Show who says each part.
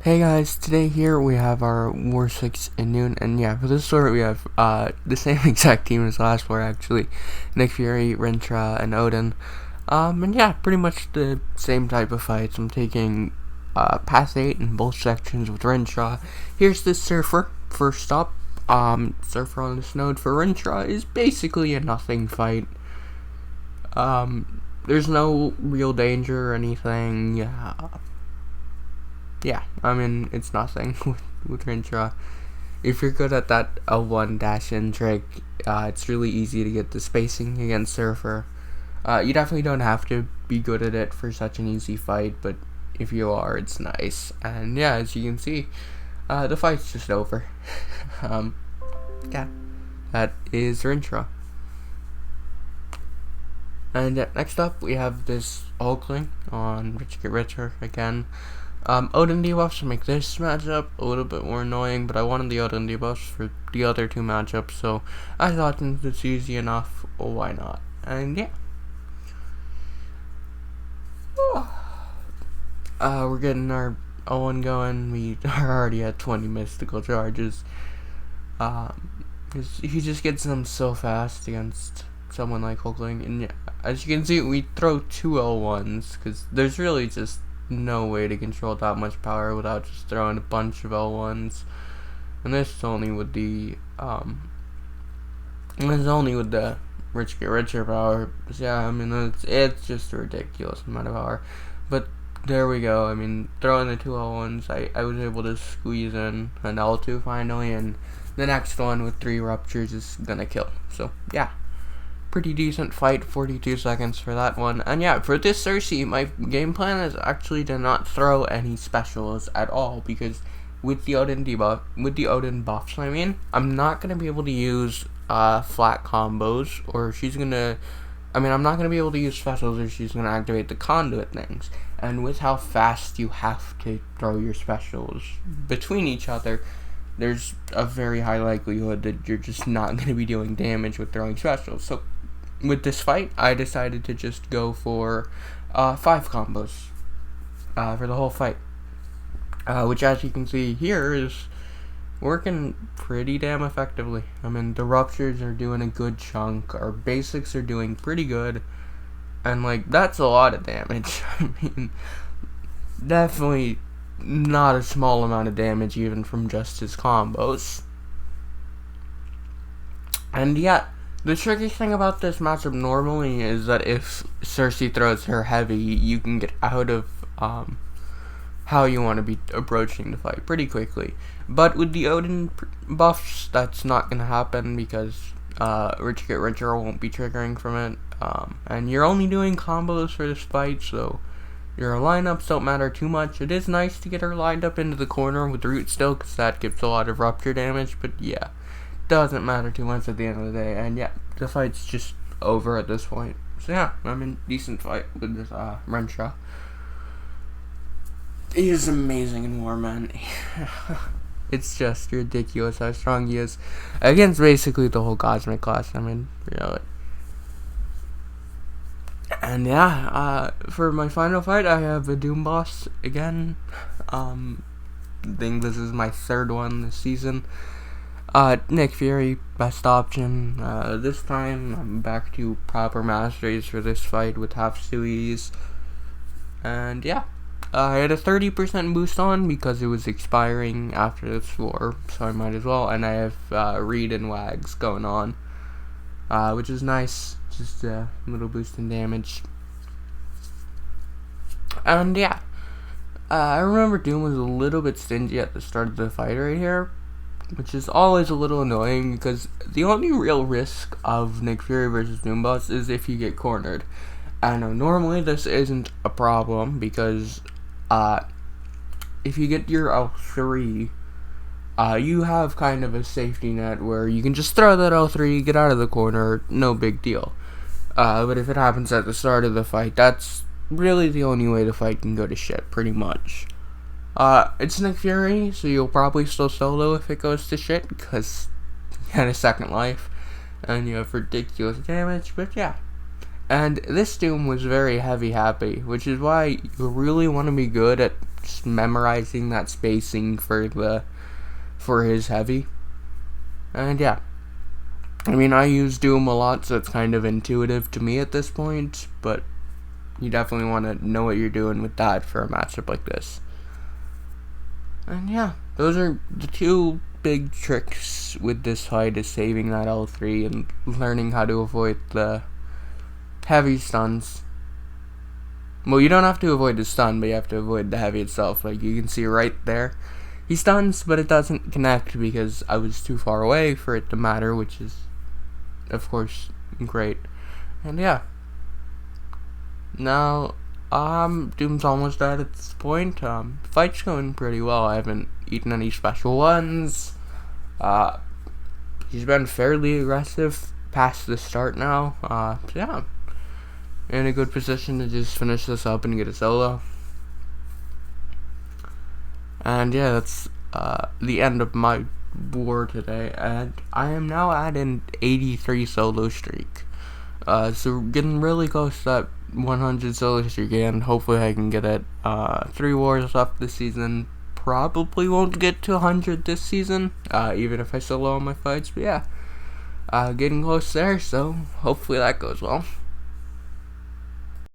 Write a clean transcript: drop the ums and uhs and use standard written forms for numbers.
Speaker 1: Hey guys, today here we have our War 6 in noon, and yeah, for this story we have the same exact team as last war actually. Nick Fury, Rintrah, and Odin. And yeah, pretty much the same type of fights. I'm taking Path 8 in both sections with Rintrah. Here's the Surfer, first up. Surfer on this node for Rintrah is basically a nothing fight. There's no real danger or anything. Yeah, I mean, it's nothing with Rintrah. If you're good at that L1 dash-in trick, it's really easy to get the spacing against Surfer. You definitely don't have to be good at it for such an easy fight, but if you are, it's nice. And yeah, as you can see, the fight's just over. Yeah, that is Rintrah. And next up, we have this Hulkling on Rich Get Richer again. Odin debuffs make this matchup a little bit more annoying, but I wanted the Odin debuffs for the other two matchups, so I thought since it's easy enough, well, why not? And yeah. We're getting our Owen going. We are already at 20 mystical charges. He just gets them so fast against someone like Hulkling, and yeah, as you can see, we throw two L1s, because there's really just no way to control that much power without just throwing a bunch of L1s. And this is only with the Rich Get Richer power. So yeah, I mean, it's just a ridiculous amount of power. But there we go. I mean, throwing the two L1s, I was able to squeeze in an L2 finally, and the next one with 3 ruptures is gonna kill. So yeah, pretty decent fight, 42 seconds for that one. And yeah, for this Sersi, my game plan is actually to not throw any specials at all, because with the Odin buffs, I'm not going to be able to use flat combos, or I'm not going to be able to use specials, or she's going to activate the conduit things. And with how fast you have to throw your specials between each other, there's a very high likelihood that you're just not going to be doing damage with throwing specials. So with this fight, I decided to just go for 5 combos for the whole fight, which, as you can see here, is working pretty damn effectively. I mean, the ruptures are doing a good chunk, our basics are doing pretty good, and like, that's a lot of damage. I mean, definitely not a small amount of damage even from just his combos. And yeah, the tricky thing about this matchup normally is that if Sersi throws her heavy, you can get out of how you want to be approaching the fight pretty quickly. But with the Odin buffs, that's not going to happen, because Rich Get Richer won't be triggering from it. And you're only doing combos for this fight, so your lineups don't matter too much. It is nice to get her lined up into the corner with Root still, because that gives a lot of rupture damage, but yeah, doesn't matter too much at the end of the day. And yeah, the fight's just over at this point. So yeah, I mean, decent fight with this Rintrah. He is amazing in war, man. It's just ridiculous how strong he is against basically the whole Cosmic class. I mean, really. And yeah, for my final fight, I have a Doom boss again. I think this is my 3rd one this season. Nick Fury, best option. This time, I'm back to proper masteries for this fight with half Sui's. And yeah, I had a 30% boost on because it was expiring after this war, so I might as well. And I have Reed and Wags going on, which is nice. Just a little boost in damage. And yeah, I remember Doom was a little bit stingy at the start of the fight right here, which is always a little annoying, because the only real risk of Nick Fury versus Doom boss is if you get cornered. I know normally this isn't a problem, because if you get your L3, you have kind of a safety net where you can just throw that L3, get out of the corner, no big deal. But if it happens at the start of the fight, that's really the only way the fight can go to shit, pretty much. It's Nick Fury, so you'll probably still solo if it goes to shit, because you had a second life, and you have ridiculous damage, but yeah. And this Doom was very heavy happy, which is why you really want to be good at just memorizing that spacing for his heavy. And yeah, I mean, I use Doom a lot, so it's kind of intuitive to me at this point, but you definitely want to know what you're doing with that for a matchup like this. And yeah, those are the two big tricks with this fight, is saving that L3 and learning how to avoid the heavy stuns. Well, you don't have to avoid the stun, but you have to avoid the heavy itself. Like, you can see right there, he stuns, but it doesn't connect because I was too far away for it to matter, which is, of course, great. And yeah, now Doom's almost dead at this point. Fight's going pretty well. I haven't eaten any special ones. He's been fairly aggressive past the start now. So yeah, in a good position to just finish this up and get a solo. And yeah, that's the end of my war today, and I am now at an 83 solo streak. So we're getting really close to that 100 solo streak again. Hopefully I can get it. 3 wars left this season. Probably won't get to 100 this season, even if I solo all my fights, but yeah, getting close there, so hopefully that goes well.